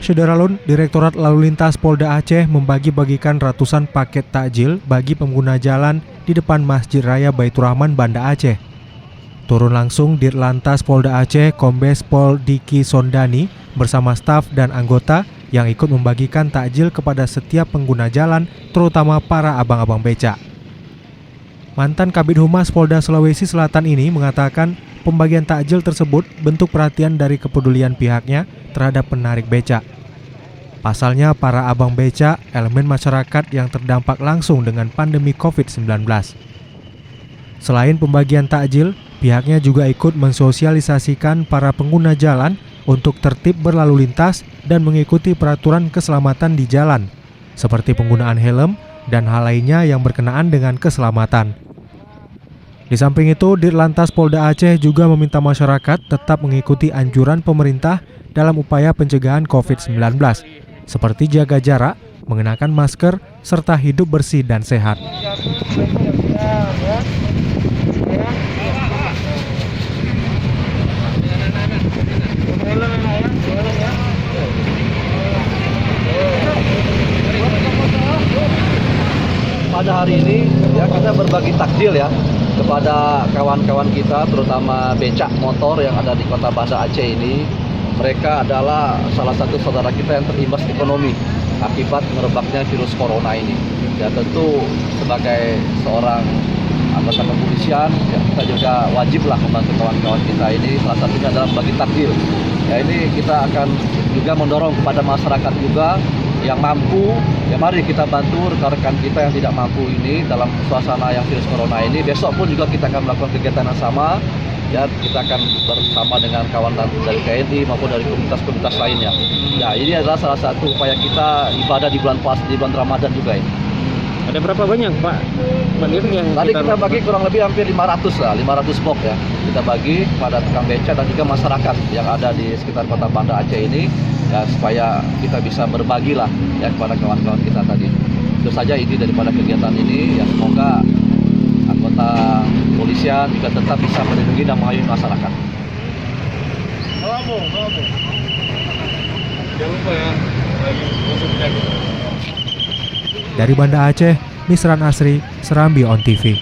Syederalun, Direktorat Lalu Lintas Polda Aceh membagi-bagikan ratusan paket takjil bagi pengguna jalan di depan Masjid Raya Baitur Rahman, Banda Aceh. Turun langsung Dirlantas Polda Aceh Kombes Pol Diki Sondani bersama staf dan anggota yang ikut membagikan takjil kepada setiap pengguna jalan, terutama para abang-abang becak. Mantan Kabid Humas Polda Sulawesi Selatan ini mengatakan pembagian takjil tersebut bentuk perhatian dari kepedulian pihaknya terhadap penarik becak. Pasalnya, para abang becak elemen masyarakat yang terdampak langsung dengan pandemi COVID-19. Selain pembagian takjil, pihaknya juga ikut mensosialisasikan para pengguna jalan untuk tertib berlalu lintas dan mengikuti peraturan keselamatan di jalan, seperti penggunaan helm dan hal lainnya yang berkenaan dengan keselamatan. Di samping itu, Dirlantas Polda Aceh juga meminta masyarakat tetap mengikuti anjuran pemerintah dalam upaya pencegahan COVID-19, seperti jaga jarak, mengenakan masker, serta hidup bersih dan sehat. Pada hari ini ya kita berbagi takjil ya kepada kawan-kawan kita, terutama becak motor yang ada di Kota Banda Aceh ini. Mereka adalah salah satu saudara kita yang terimbas ekonomi akibat merebaknya virus corona ini. Ya tentu sebagai seorang anggota kepolisian ya, kita juga wajiblah membantu kawan-kawan kita ini. Salah satunya adalah bagi takjil. Ya ini kita akan juga mendorong kepada masyarakat juga yang mampu, ya mari kita bantu rekan-rekan kita yang tidak mampu ini dalam suasana yang virus corona ini. Besok pun juga kita akan melakukan kegiatan yang sama. Ya, kita akan bersama dengan kawan dari TNI maupun dari komunitas-komunitas lainnya. Ya, ini adalah salah satu upaya kita ibadah di bulan puasa, di bulan Ramadan juga ini. Ada berapa banyak, Pak? Yang tadi kita bagi kurang lebih hampir 500 lah, 500 box ya. Kita bagi kepada tukang beca dan juga masyarakat yang ada di sekitar Kota Banda Aceh ini, ya supaya kita bisa berbagi lah ya kepada kawan-kawan kita tadi. Itu saja inti daripada kegiatan ini. Ya semoga anggota kepolisian juga tetap bisa melindungi dan mengayomi masyarakat. Jangan lupa ya, Dari Banda Aceh, Misran Asri, Serambi On TV.